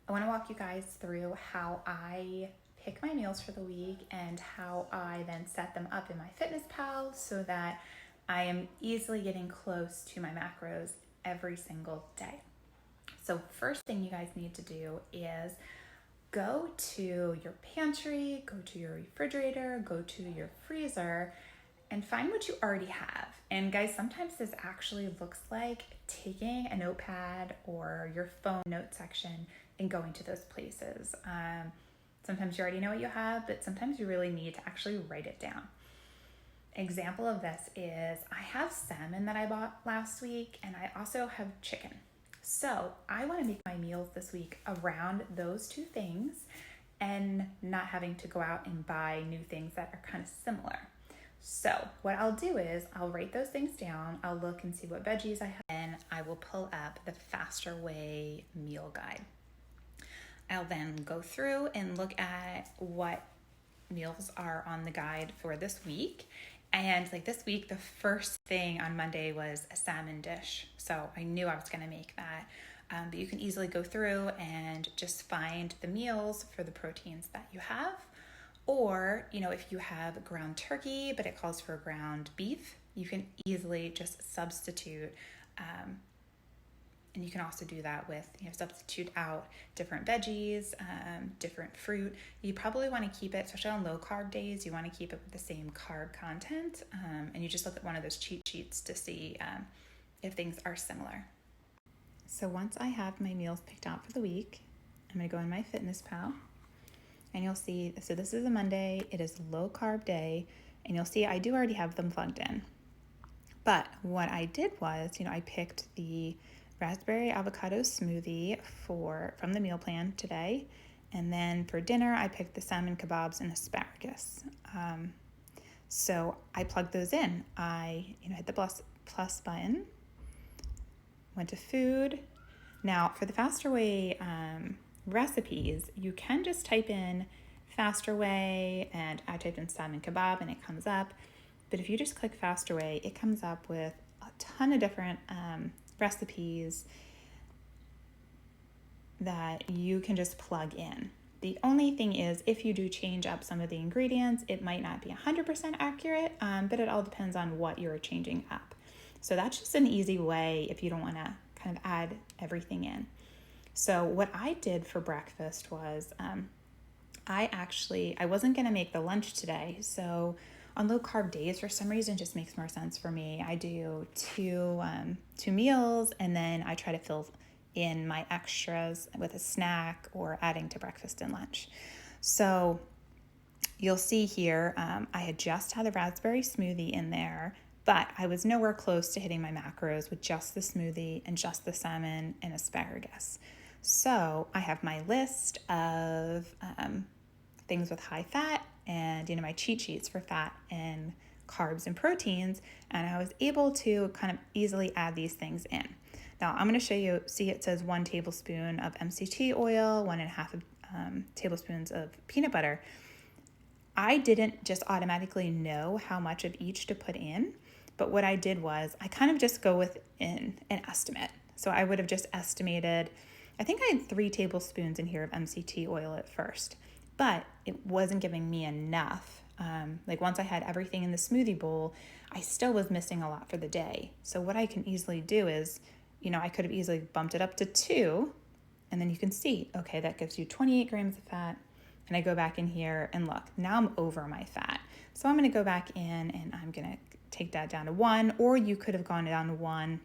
I want to walk you guys through how I pick my meals for the week and how I then set them up in MyFitnessPal so that I am easily getting close to my macros every single day. So, first thing you guys need to do is go to your pantry, go to your refrigerator, go to your freezer, and find what you already have. And guys, sometimes this actually looks like taking a notepad or your phone note section and going to those places. Sometimes you already know what you have, but sometimes you really need to actually write it down. Example of this is I have salmon that I bought last week, and I also have chicken. So I want to make my meals this week around those two things and not having to go out and buy new things that are kind of similar. So what I'll do is I'll write those things down, I'll look and see what veggies I have, and I will pull up the Faster Way meal guide. I'll then go through and look at what meals are on the guide for this week. And like this week, the first thing on Monday was a salmon dish. So I knew I was going to make that. But you can easily go through and just find the meals for the proteins that you have. Or, if you have ground turkey, but it calls for ground beef, you can easily just substitute. And you can also do that with, substitute out different veggies, different fruit. You probably want to keep it, especially on low carb days, you want to keep it with the same carb content. And you just look at one of those cheat sheets to see if things are similar. So once I have my meals picked out for the week, I'm going to go in MyFitnessPal. And you'll see, so this is a Monday, it is a low carb day, and you'll see I do already have them plugged in. But what I did was, I picked the raspberry avocado smoothie from the meal plan today. And then for dinner, I picked the salmon kebabs and asparagus. So I plugged those in. I, hit the plus button, went to food. Now for the Faster Way recipes, you can just type in Faster Way, and I typed in salmon kebab and it comes up. But if you just click Faster Way, it comes up with a ton of different recipes that you can just plug in. The only thing is, if you do change up some of the ingredients, it might not be 100% accurate, but it all depends on what you're changing up. So that's just an easy way if you don't want to kind of add everything in. So what I did for breakfast was I wasn't going to make the lunch today. So on low carb days, for some reason, it just makes more sense for me. I do two meals, and then I try to fill in my extras with a snack or adding to breakfast and lunch. So you'll see here, I had just had the raspberry smoothie in there, but I was nowhere close to hitting my macros with just the smoothie and just the salmon and asparagus. So I have my list of things with high fat and my cheat sheets for fat and carbs and proteins, and I was able to kind of easily add these things in. Now I'm going to show you, see it says 1 tablespoon of MCT oil, 1.5 tablespoons of peanut butter. I didn't just automatically know how much of each to put in, but what I did was I kind of just go with an estimate. So I would have just estimated, I think I had 3 tablespoons in here of MCT oil at first, but it wasn't giving me enough. Like once I had everything in the smoothie bowl, I still was missing a lot for the day. So what I can easily do is, I could have easily bumped it up to 2, and then you can see, okay, that gives you 28 grams of fat. And I go back in here and look, now I'm over my fat. So I'm going to go back in and I'm going to take that down to 1, or you could have gone down to 1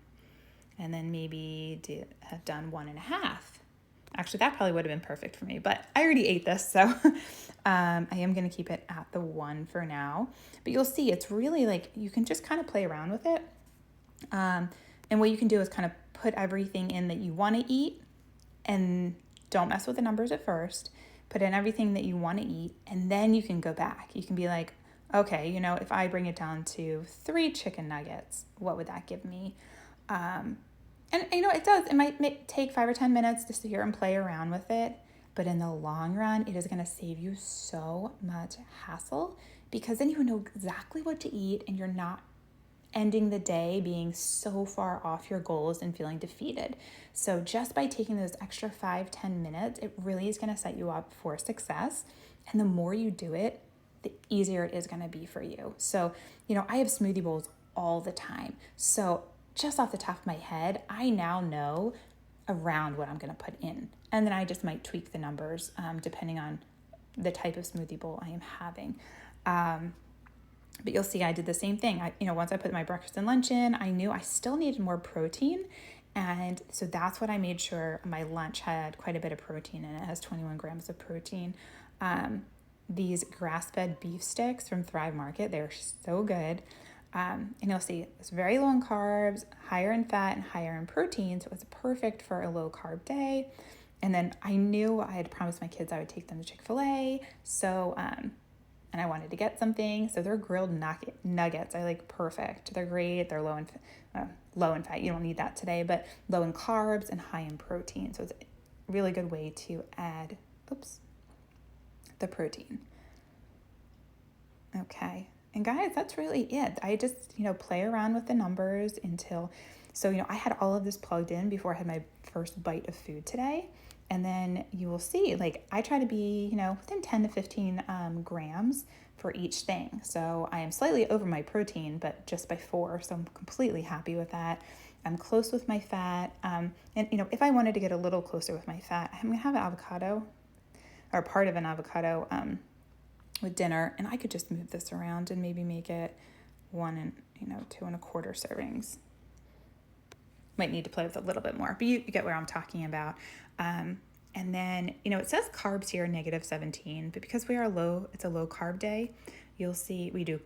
and then maybe have done 1.5. Actually, that probably would have been perfect for me, but I already ate this, so I am going to keep it at the 1 for now. But you'll see it's really like you can just kind of play around with it. And what you can do is kind of put everything in that you want to eat, and don't mess with the numbers at first. Put in everything that you want to eat, and then you can go back. You can be like, okay, if I bring it down to 3 chicken nuggets, what would that give me? And it does. It might take 5 or 10 minutes to sit here and play around with it. But in the long run, it is going to save you so much hassle, because then you know exactly what to eat and you're not ending the day being so far off your goals and feeling defeated. So just by taking those extra 5-10 minutes, it really is going to set you up for success. And the more you do it, the easier it is going to be for you. So, I have smoothie bowls all the time. So just off the top of my head, I now know around what I'm going to put in. And then I just might tweak the numbers depending on the type of smoothie bowl I am having. But you'll see I did the same thing. Once I put my breakfast and lunch in, I knew I still needed more protein. And so that's what I made sure my lunch had quite a bit of protein in it. It has 21 grams of protein. These grass-fed beef sticks from Thrive Market, they're so good. And you'll see it's very low in carbs, higher in fat, and higher in protein. So it's perfect for a low carb day. And then I knew I had promised my kids I would take them to Chick-fil-A. So, and I wanted to get something. So they're grilled nuggets. I like perfect. They're great. They're low in fat. You don't need that today, but low in carbs and high in protein. So it's a really good way to add, the protein. Okay. And guys, that's really it. I just, play around with the numbers so I had all of this plugged in before I had my first bite of food today. And then you will see, I try to be, within 10 to 15 grams for each thing. So I am slightly over my protein, but just by 4. So I'm completely happy with that. I'm close with my fat. And, if I wanted to get a little closer with my fat, I'm going to have an avocado or part of an avocado with dinner. And I could just move this around and maybe make it 1 and, 2 1/4 servings. Might need to play with a little bit more, but you get where I'm talking about. And then, it says carbs here, -17, but because it's a low carb day, you'll see we do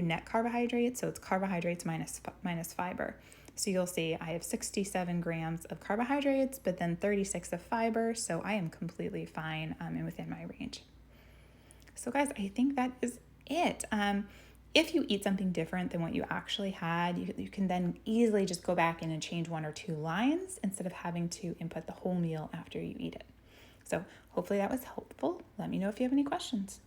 net carbohydrates. So it's carbohydrates minus fiber. So you'll see I have 67 grams of carbohydrates, but then 36 of fiber. So I am completely fine and within my range. So guys, I think that is it. If you eat something different than what you actually had, you can then easily just go back in and change 1 or 2 lines instead of having to input the whole meal after you eat it. So hopefully that was helpful. Let me know if you have any questions.